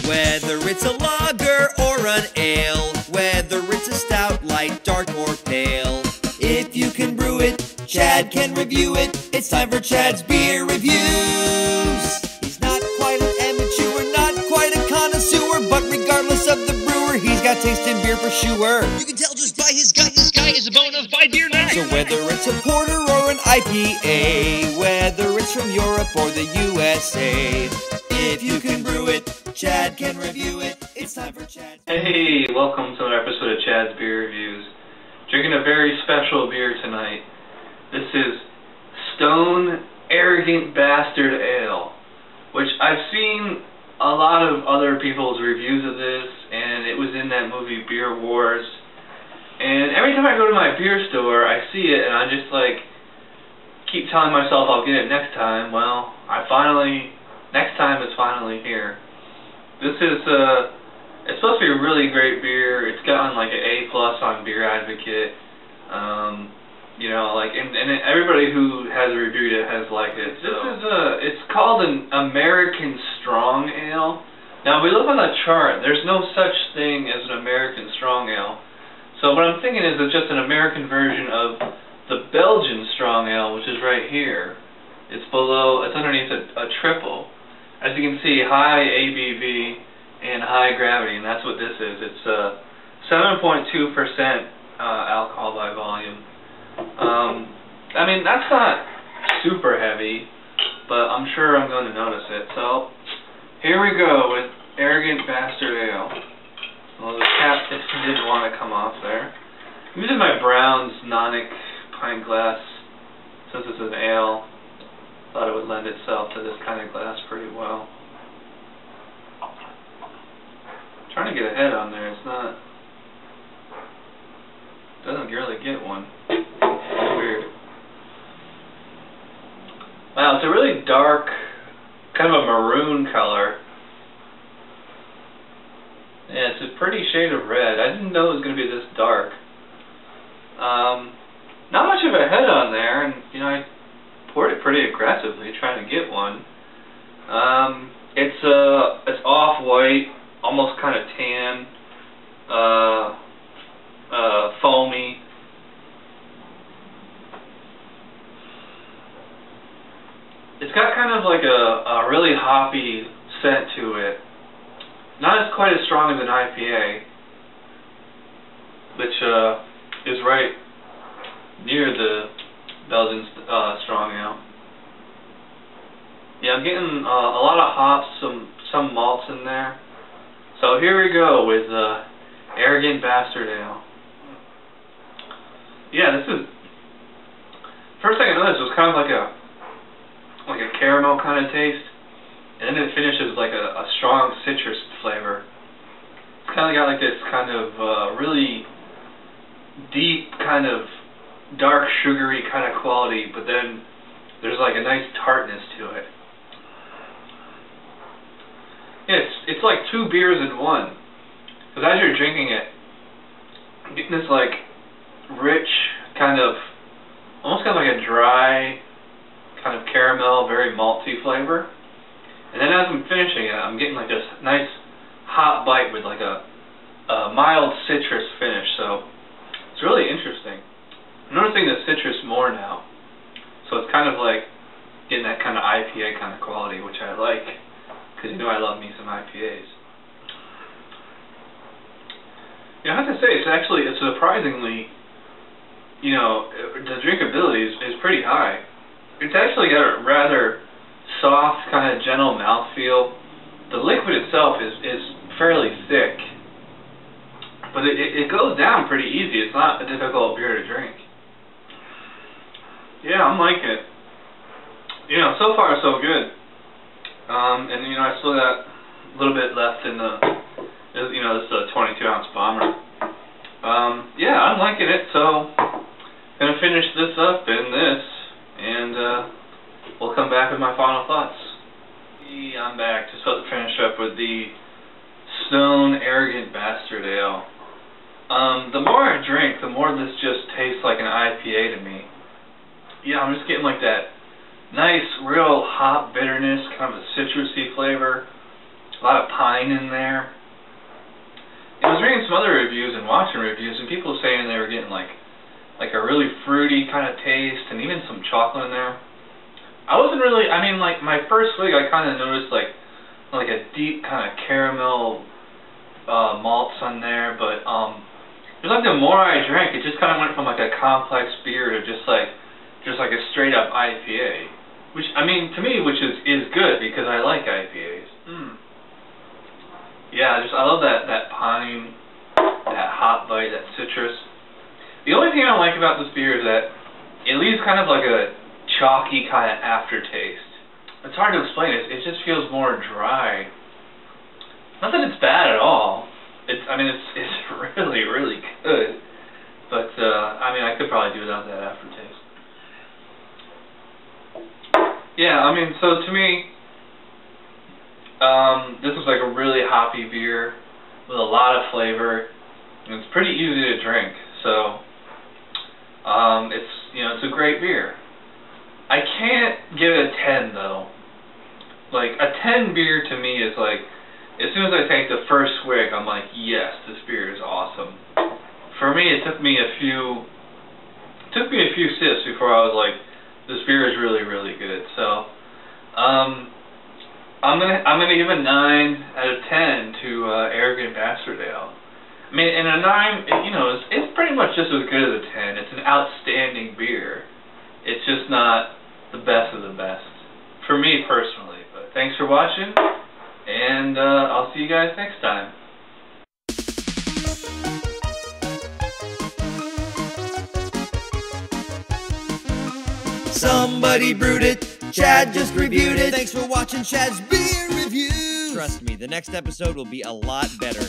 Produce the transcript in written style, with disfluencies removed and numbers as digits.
Whether it's a lager or an ale, whether it's a stout, light, dark, or pale. If you can brew it, Chad can review it. It's time for Chad's Beer Reviews. He's not quite an amateur, not quite a connoisseur, but regardless of the brewer, he's got taste in beer for sure. You can tell just by his gut, this guy is a bona fide beer nut. So whether it's a porter or an IPA, whether it's from Europe or the USA, if you can brew it, Chad can review it. It's time for Chad. Hey, welcome to another episode of Chad's Beer Reviews. Drinking a very special beer tonight. This is Stone 𝓻𝓮𝓻𝓲𝓷, which I've seen a lot of other people's reviews of this, and it was in that movie Beer Wars. And every time I go to my beer store, I see it, and I just keep telling myself I'll get it next time. Well, next time is finally here. This is it's supposed to be a really great beer. It's gotten like an A+ on Beer Advocate. You know, and everybody who has reviewed it has liked it. So. It's called an American Strong Ale. Now, if we look on the chart, there's no such thing as an American Strong Ale. So what I'm thinking is it's just an American version of the Belgian Strong Ale, which is right here. It's underneath a triple. As you can see, high ABV and high gravity, and that's what this is. It's 7.2% alcohol by volume. I mean, that's not super heavy, but I'm sure I'm going to notice it. So, here we go with 𝓻𝓮𝓻𝓲𝓷. Well, the cap didn't want to come off there. I'm using my Brown's Nonic pint glass. Since it's an ale, thought it would lend itself to this kind of glass pretty well. Trying to get a head on there, doesn't really get one. It's weird. Wow, it's a really dark, kind of a maroon color. Yeah, it's a pretty shade of red. I didn't know it was going to be this dark. Not much of a head on there, and I poured it pretty aggressively, trying to get one. It's off-white, almost kind of tan, foamy. It's got kind of like a really hoppy scent to it. Not quite as strong as an IPA, which is right near the Belgian Strong Ale. Yeah, I'm getting a lot of hops, some malts in there. So here we go with 𝓻𝓮𝓻𝓲𝓷. Yeah, this is first thing I noticed was kind of like a caramel kind of taste, and then it finishes like a strong citrus flavor. It's kind of got like this kind of really deep, kind of dark, sugary kind of quality, but then there's like a nice tartness to it. Yeah, it's like two beers in one. Because as you're drinking it, you're getting this like rich kind of, almost kind of like a dry kind of caramel, very malty flavor. And then as I'm finishing it, I'm getting like this nice hot bite with like a mild citrus finish. So it's really interesting. I'm noticing the citrus more now. So it's kind of like getting that kind of IPA kind of quality, which I like. Because I love me some IPAs. I have to say, it's surprisingly, the drinkability is pretty high. It's actually got a rather soft, kind of gentle mouthfeel. The liquid itself is fairly thick, but it goes down pretty easy. It's not a difficult beer to drink. Yeah, I'm liking it. So far so good. And I still got a little bit left in this is a 22-ounce bomber. Yeah, I'm liking it, so gonna finish this up in this, and we'll come back with my final thoughts. I'm back, just about to finish up with the Stone 𝓻𝓮𝓻𝓲𝓷. The more I drink, the more this just tastes like an IPA to me. Yeah, I'm just getting like that nice, real hop bitterness, kind of a citrusy flavor. a lot of pine in there. I was reading some other reviews and watching reviews, and people saying they were getting like a really fruity kind of taste, and even some chocolate in there. I wasn't really. I mean, like my first swig, I kind of noticed like a deep kind of caramel malts on there, but just like the more I drank, it just kind of went from like a complex beer to just like a straight up IPA, which I mean to me, which is good because I like IPAs. Yeah, I love that pine, that hop bite, that citrus. The only thing I don't like about this beer is that it leaves kind of like a chalky kind of aftertaste. It's hard to explain. It just feels more dry. Not that it's bad at all. I mean, it's really, really good. But, I mean, I could probably do without that aftertaste. Yeah, I mean, so to me, this was like a really hoppy beer with a lot of flavor. And it's pretty easy to drink. So, it's a great beer. I can't give it a 10, though. Like, a 10 beer to me is like, as soon as I take the first swig, I'm like, yes, this beer is awesome. For me, it took me a few sips before I was like, this beer is really, really good. So, I'm gonna give a 9 out of 10 to Arrogant Bastard Ale. I mean, and a 9, it's pretty much just as good as a 10. It's an outstanding beer. It's just not the best of the best, for me personally. But thanks for watching, and I'll see you guys next time. Somebody brewed it, Chad just reviewed it. Thanks for watching Chad's Beer Review. Trust me, the next episode will be a lot better.